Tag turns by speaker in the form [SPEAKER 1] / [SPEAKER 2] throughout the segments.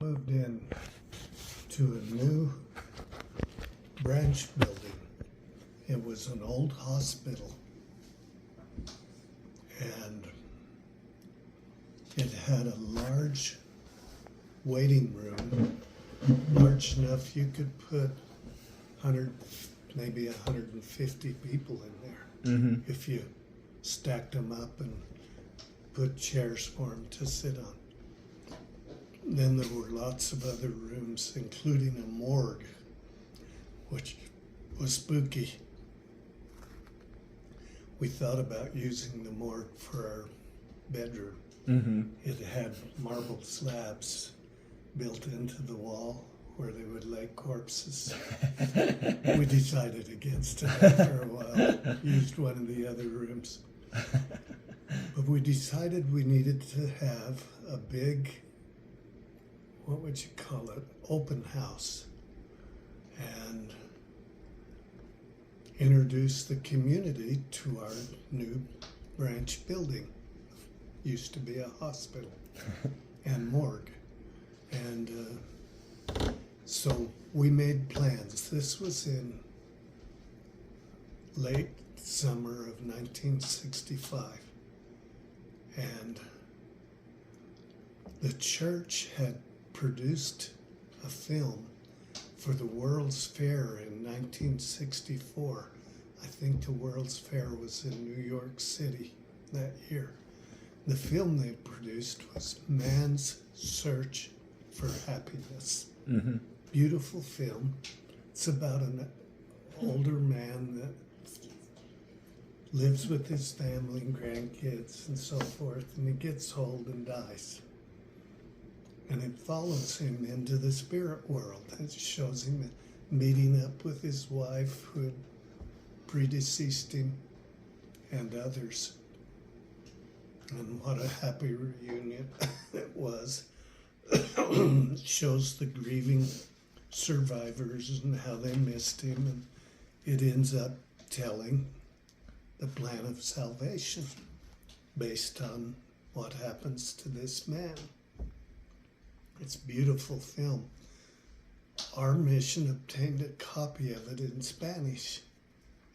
[SPEAKER 1] Moved in to a new branch building. It was an old hospital, and it had a large waiting room, large enough you could put 100, maybe 150 people in there if you stacked them up and put chairs for them to sit on. Then there were lots of other rooms, including a morgue, which was spooky. We thought about using the morgue for our bedroom. It had marble slabs built into the wall where they would lay corpses. We decided against it after a while, used one of the other rooms. But we decided we needed to have a big, what would you call it, open house, and introduce the community to our new branch building. Used to be a hospital and morgue. And so we made plans. This was in late summer of 1965. And the church had produced a film for the World's Fair in 1964. I think the World's Fair was in New York City that year. The film they produced was Man's Search for Happiness. Beautiful film. It's about an older man that lives with his family and grandkids and so forth, and he gets old and dies. And it follows him into the spirit world. It shows him meeting up with his wife who had predeceased him and others. And what a happy reunion it was. It shows the grieving survivors and how they missed him. And it ends up telling the plan of salvation based on what happens to this man. It's a beautiful film. Our mission obtained a copy of it in Spanish,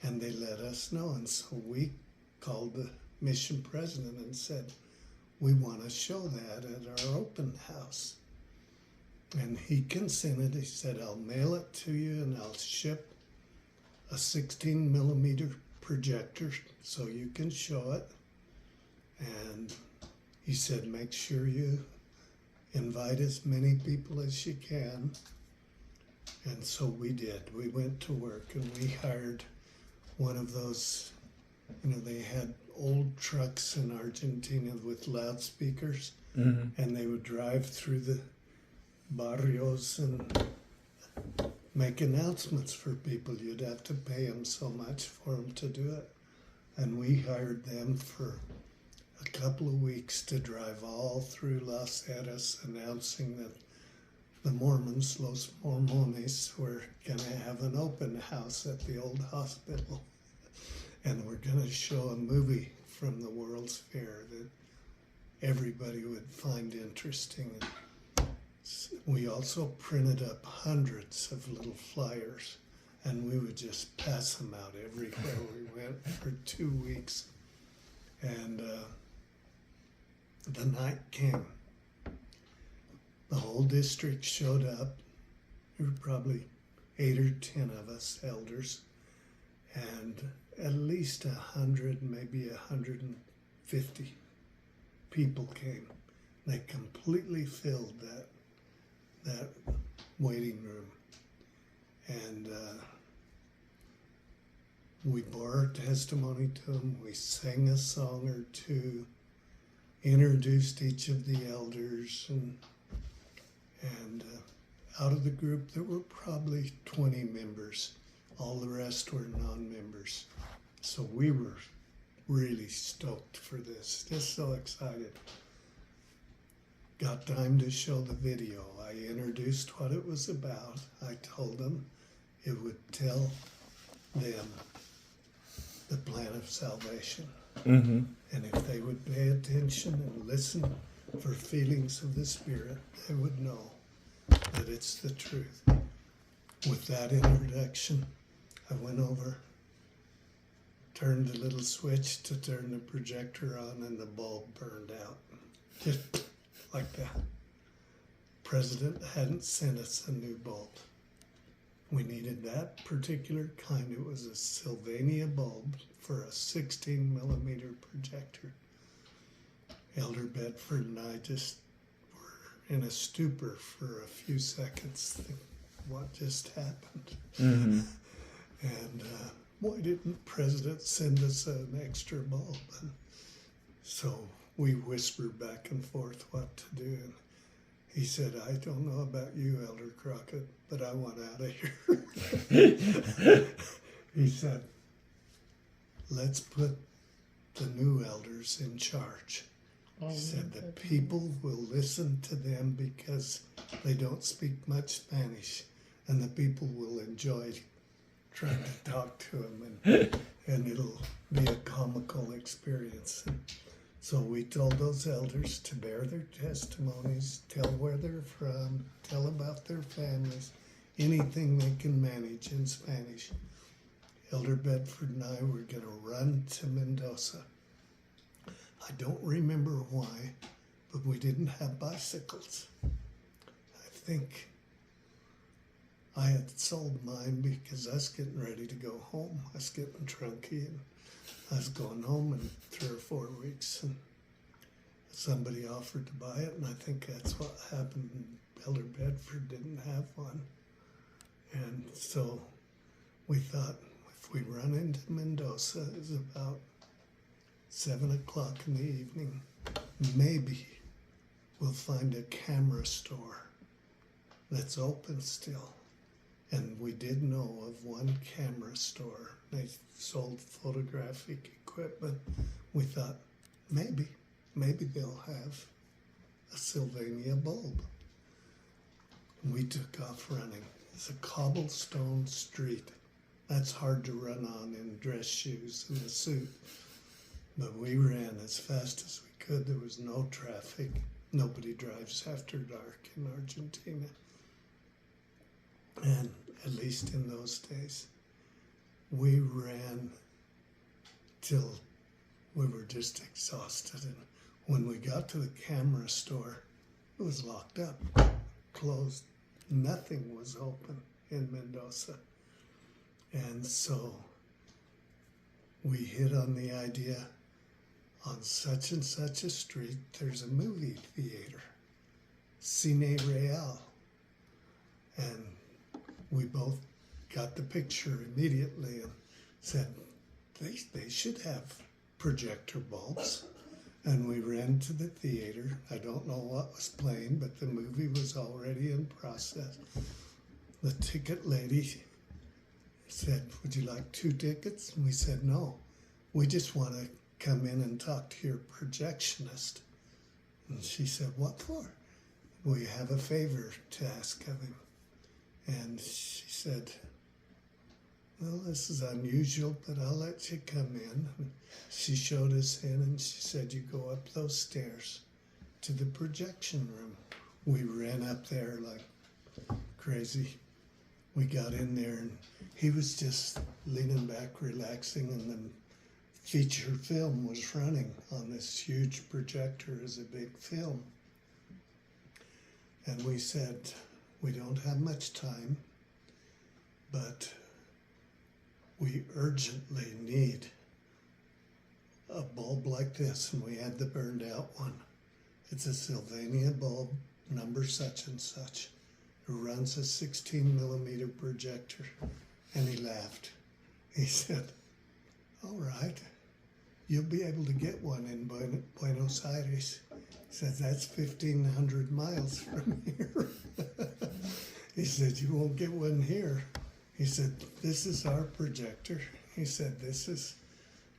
[SPEAKER 1] and they let us know. And so we called the mission president and said, we want to show that at our open house. And he consented. He said, I'll mail it to you and I'll ship a 16 millimeter projector so you can show it. And he said, make sure you invite as many people as you can. And so we did. We went to work and we hired one of those, they had old trucks in Argentina with loudspeakers, and they would drive through the barrios and make announcements for people. You'd have to pay them so much for them to do it. And we hired them for a couple of weeks to drive all through Los Angeles announcing that the Mormons, Los Mormones, were going to have an open house at the old hospital. And we're going to show a movie from the World's Fair that everybody would find interesting. We also printed up hundreds of little flyers, and we would just pass them out everywhere we went for 2 weeks. And the night came. The whole district showed up. There were probably 8 or 10 of us elders, and at least 100, maybe 150 people came. They completely filled that waiting room. And we bore our testimony to them. We sang a song or two, introduced each of the elders, and out of the group there were probably 20 members. All the rest were non-members. So we were really stoked for this, just so excited. Got time to show the video. I introduced what it was about. I told them it would tell them the plan of salvation. And if they would pay attention and listen for feelings of the Spirit, they would know but it's the truth. With that introduction, I went over, turned the little switch to turn the projector on, and the bulb burned out. Just like that. President hadn't sent us a new bulb. We needed that particular kind. It was a Sylvania bulb for a 16 millimeter projector. Elder Bedford and I just were in a stupor for a few seconds. What just happened?
[SPEAKER 2] Mm-hmm.
[SPEAKER 1] And why didn't the president send us an extra bulb? And so we whispered back and forth what to do. And he said, I don't know about you, Elder Crockett, but I want out of here. He said, let's put the new elders in charge. He said the people will listen to them because they don't speak much Spanish, and the people will enjoy trying to talk to them, and it'll be a comical experience. And so we told those elders to bear their testimonies, tell where they're from, tell about their families, anything they can manage in Spanish. Elder Bedford and I were going to run to Mendoza. I don't remember why, but we didn't have bicycles. I think I had sold mine because I was getting ready to go home. I was getting drunky, and I was going home in 3 or 4 weeks, and somebody offered to buy it, and I think that's what happened. Elder Bedford didn't have one. And so we thought, if we run into Mendoza, it's about 7 o'clock in the evening, maybe we'll find a camera store that's open still. And we did know of one camera store. They sold photographic equipment. We thought, maybe they'll have a Sylvania bulb. We took off running. It's a cobblestone street. That's hard to run on in dress shoes and a suit. But we ran as fast as we could. There was no traffic. Nobody drives after dark in Argentina. And at least in those days, we ran till we were just exhausted. And when we got to the camera store, it was locked up, closed. Nothing was open in Mendoza. And so we hit on the idea, on such and such a street, there's a movie theater, Cine Real. And we both got the picture immediately and said, they should have projector bulbs. And we ran to the theater. I don't know what was playing, but the movie was already in process. The ticket lady said, would you like 2 tickets? And we said, no, we just want to come in and talk to your projectionist. And she said, what for? We have a favor to ask of him. And she said, well, this is unusual, but I'll let you come in. And she showed us in, and she said, you go up those stairs to the projection room. We ran up there like crazy. We got in there, and he was just leaning back, relaxing, and the feature film was running on this huge projector as a big film. And we said, we don't have much time, but we urgently need a bulb like this. And we had the burned out one. It's a Sylvania bulb, number such and such. It runs a 16 millimeter projector. And he laughed. He said, all right, you'll be able to get one in Buenos Aires. He said, that's 1,500 miles from here. He said, you won't get one here. He said, this is our projector. He said, this is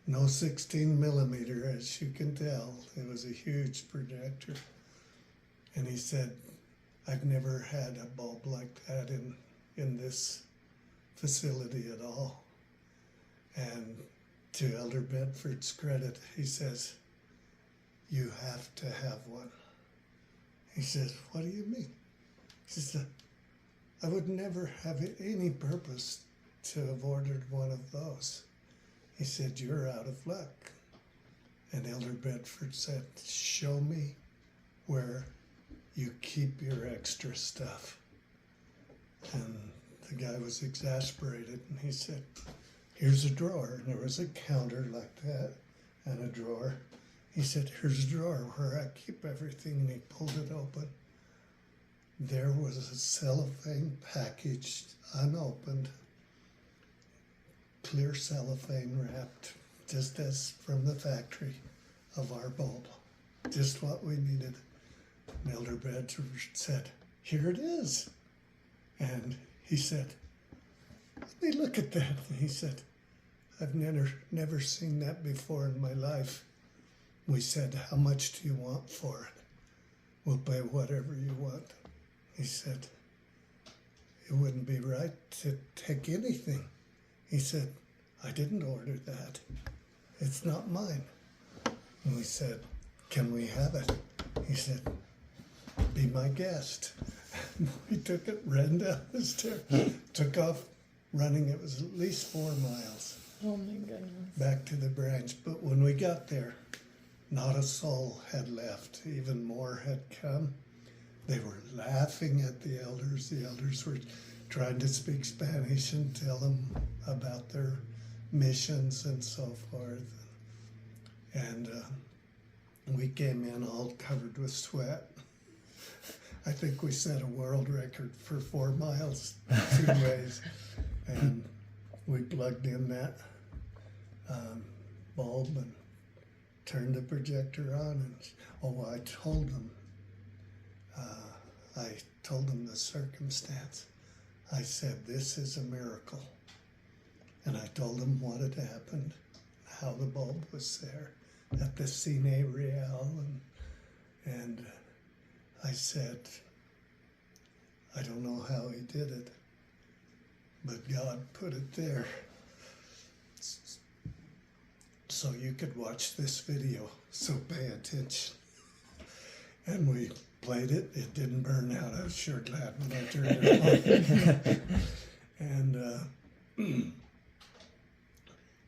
[SPEAKER 1] no 16 millimeter, as you can tell. It was a huge projector. And he said, I've never had a bulb like that in this facility at all. And to Elder Bedford's credit, he says, you have to have one. He says, what do you mean? He says, I would never have any purpose to have ordered one of those. He said, you're out of luck. And Elder Bedford said, show me where you keep your extra stuff. And the guy was exasperated, and he said, here's a drawer. And there was a counter like that and a drawer. He said, here's a drawer where I keep everything. And he pulled it open. There was a cellophane package, unopened, clear cellophane wrapped, just as from the factory, of our bulb. Just what we needed. And Elder Bedford said, here it is. And he said, let me look at that. And he said, I've never seen that before in my life. We said, how much do you want for it? We'll pay whatever you want. He said, it wouldn't be right to take anything. He said, I didn't order that. It's not mine. And we said, can we have it? He said, be my guest. We took it, ran down the stairs, took off running. It was at least 4 miles.
[SPEAKER 2] Oh my goodness.
[SPEAKER 1] Back to the branch. But when we got there, not a soul had left. Even more had come. They were laughing at the elders. The elders were trying to speak Spanish and tell them about their missions and so forth. And we came in all covered with sweat. I think we set a world record for 4 miles 2 ways. And we plugged in that bulb and turned the projector on. And I told them the circumstance. I said, this is a miracle. And I told them what had happened, how the bulb was there at the Cine Real. And I said, I don't know how he did it, but God put it there so you could watch this video, so pay attention. And we played it. It didn't burn out. I was sure glad when I turned it on. And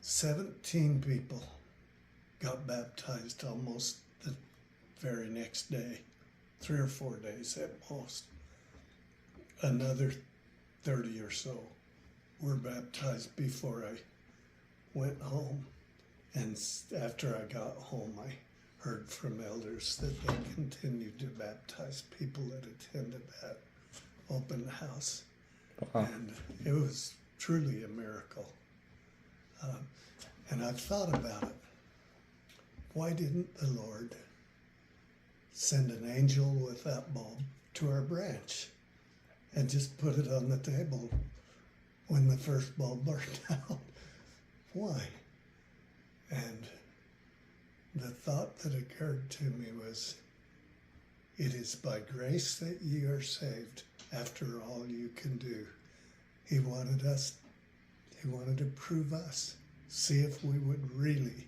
[SPEAKER 1] 17 people got baptized almost the very next day, 3 or 4 days at most. Another 30 or so were baptized before I went home. And after I got home, I heard from elders that they continued to baptize people that attended that open house.
[SPEAKER 3] Wow.
[SPEAKER 1] And it was truly a miracle. And I've thought about it. Why didn't the Lord send an angel with that bulb to our branch and just put it on the table when the first bulb burned out? Why? And the thought that occurred to me was, it is by grace that ye are saved after all you can do. He wanted to prove us, see if we would really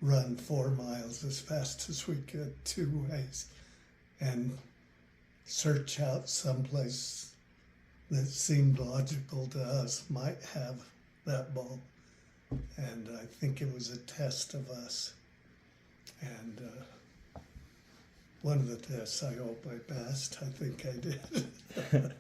[SPEAKER 1] run 4 miles as fast as we could 2 ways and search out someplace that seemed logical to us might have that bulb. And I think it was a test of us. And one of the tests I hope I passed. I think I did.